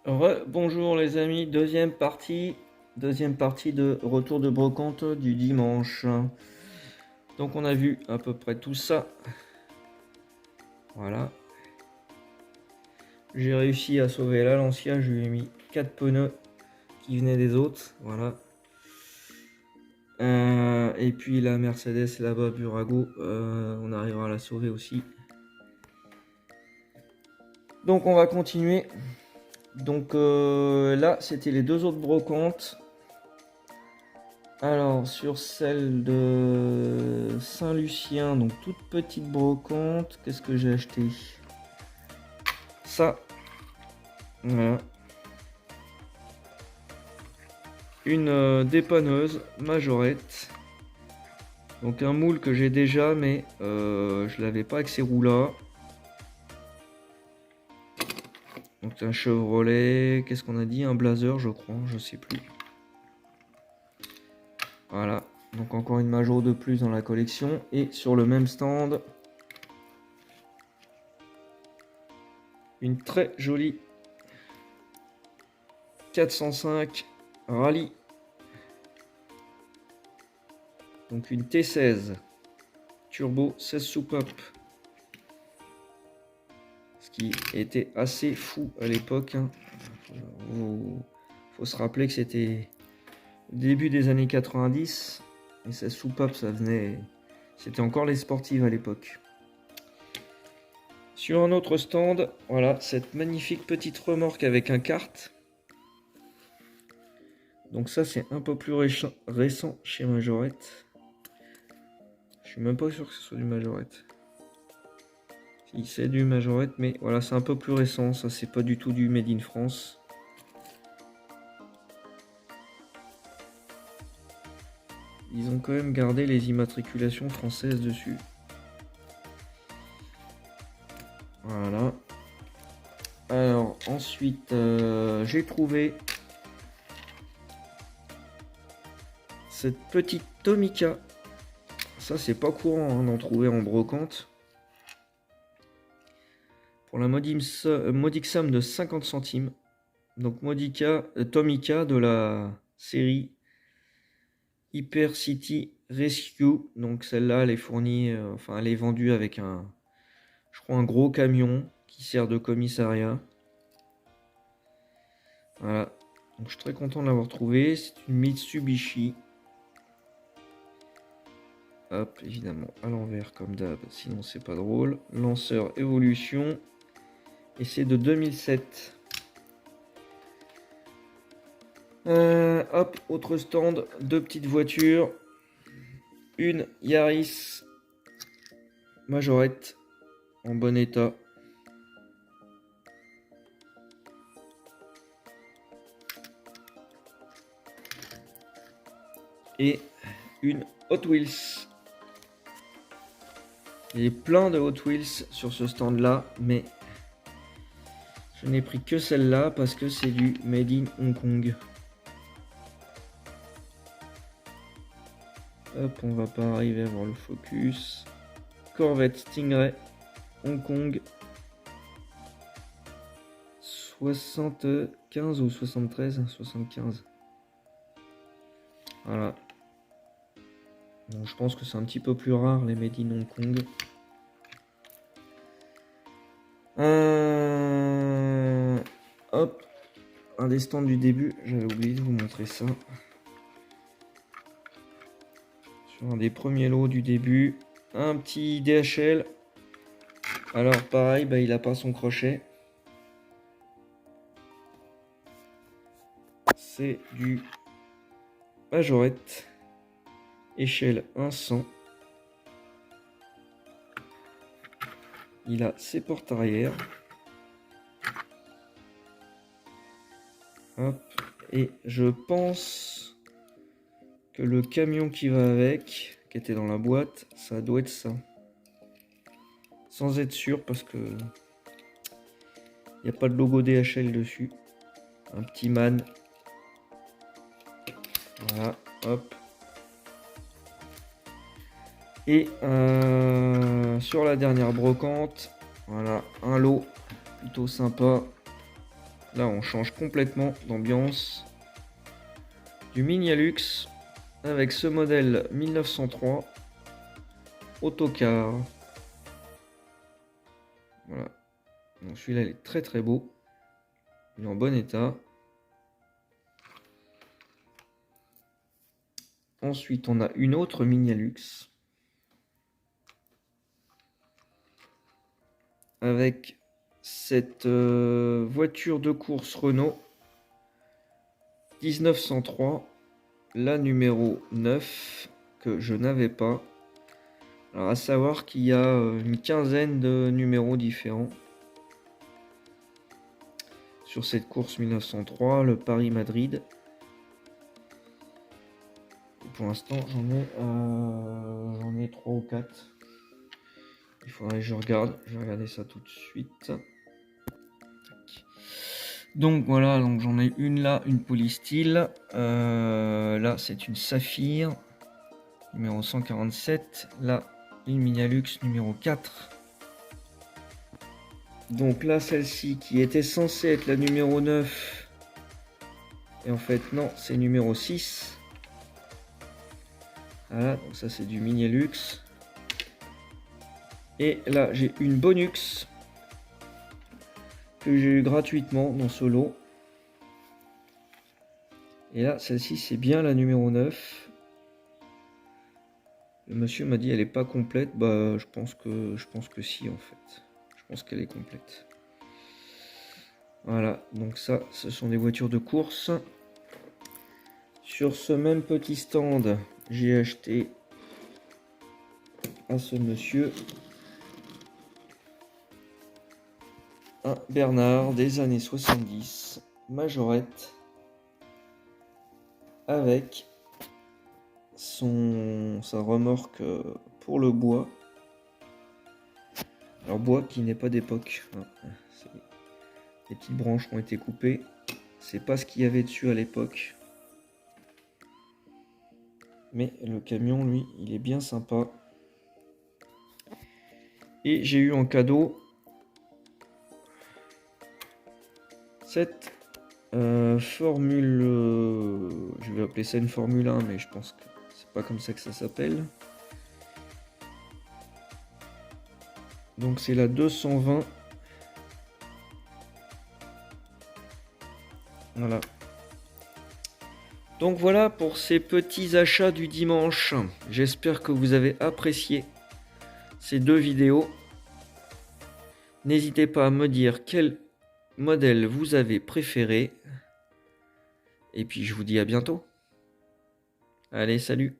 Bonjour les amis, deuxième partie de retour de brocante du dimanche. Donc on a vu à peu près tout ça. Voilà. J'ai réussi à sauver la Lancia, je lui ai mis 4 pneus qui venaient des autres. Voilà. Et puis la Mercedes là-bas, Burago, on arrivera à la sauver aussi. Donc on va continuer. Donc là, c'était les deux autres brocantes. Alors, sur celle de Saint-Lucien, donc toute petite brocante, qu'est-ce que j'ai acheté? Ça, voilà. Une dépanneuse majorette. Donc un moule que j'ai déjà, mais je l'avais pas avec ces roues-là. Donc un Chevrolet, qu'est-ce qu'on a dit? Un Blazer, je crois, je sais plus. Voilà, donc encore une Major de plus dans la collection. Et sur le même stand, une très jolie 405 Rallye. Donc une T16 turbo 16 soupapes. Ce qui était assez fou à l'époque. Faut se rappeler que c'était début des années 90. Et 16 soupapes, ça venait. C'était encore les sportives à l'époque. Sur un autre stand, voilà cette magnifique petite remorque avec un kart. Donc ça c'est un peu plus récent chez Majorette. Je suis même pas sûr que ce soit du Majorette. Si c'est du Majorette, mais voilà, c'est un peu plus récent. Ça c'est pas du tout du Made in France. Ils ont quand même gardé les immatriculations françaises dessus. Voilà. Alors ensuite, j'ai trouvé cette petite Tomica. Ça c'est pas courant hein, d'en trouver en brocante. Pour la modique somme de 50 centimes. Donc Tomica de la série Hyper City Rescue. Donc celle-là elle est fournie, enfin elle est vendue avec je crois un gros camion qui sert de commissariat. Voilà. Donc je suis très content de l'avoir trouvé. C'est une Mitsubishi. Hop, évidemment à l'envers comme d'hab, sinon c'est pas drôle. Lanceur Evolution. Et c'est de 2007. Hop, autre stand, deux petites voitures. Une Yaris Majorette en bon état. Et une Hot Wheels. Il y a plein de Hot Wheels sur ce stand là, mais je n'ai pris que celle-là parce que c'est du Made in Hong Kong. Hop, on va pas arriver à voir le focus. Corvette Stingray, Hong Kong. 75 ou 73, 75. Voilà. Bon, je pense que c'est un petit peu plus rare les Made in Hong Kong. Hop, un des stands du début, j'avais oublié de vous montrer ça. Sur un des premiers lots du début, un petit DHL. Alors pareil, bah, il a pas son crochet. C'est du Majorette. Échelle 100. Il a ses portes arrière. Hop. Et je pense que le camion qui va avec, qui était dans la boîte, ça doit être ça. Sans être sûr parce que il n'y a pas de logo DHL dessus. Un petit man. Voilà, hop. Et sur la dernière brocante, voilà, un lot plutôt sympa. Là, on change complètement d'ambiance. Du Mignalux avec ce modèle 1903 autocar. Voilà. Donc celui-là, il est très très beau. Il est en bon état. Ensuite, on a une autre Mignalux avec cette voiture de course Renault 1903, la numéro 9 que je n'avais pas. Alors à savoir qu'il y a une quinzaine de numéros différents sur cette course 1903, le Paris-Madrid. Pour l'instant, j'en ai 3 ou 4. Il faudrait que je regarde. Je vais regarder ça tout de suite. Tac. Donc voilà, donc j'en ai une là, une polystyle. Là, c'est une Saphir numéro 147. Là, une Mignalux numéro 4. Donc là, celle-ci qui était censée être la numéro 9. Et en fait, non, c'est numéro 6. Voilà, donc ça c'est du Mignalux. Et là, j'ai une Bonux que j'ai eu gratuitement dans ce lot. Et là, celle-ci, c'est bien la numéro 9. Le monsieur m'a dit elle est pas complète. Bah, je pense que si, en fait. Je pense qu'elle est complète. Voilà, donc ça, ce sont des voitures de course. Sur ce même petit stand, j'ai acheté à ce monsieur un Bernard des années 70, majorette, avec sa remorque pour le bois. Alors bois qui n'est pas d'époque. Les petites branches ont été coupées. C'est pas ce qu'il y avait dessus à l'époque. Mais le camion, lui, il est bien sympa. Et j'ai eu en cadeau cette formule, je vais appeler ça une Formule 1, mais je pense que c'est pas comme ça que ça s'appelle. Donc c'est la 220. Voilà. Donc voilà pour ces petits achats du dimanche. J'espère que vous avez apprécié ces deux vidéos. N'hésitez pas à me dire quel modèle vous avez préféré. Et puis je vous dis à bientôt. Allez, salut!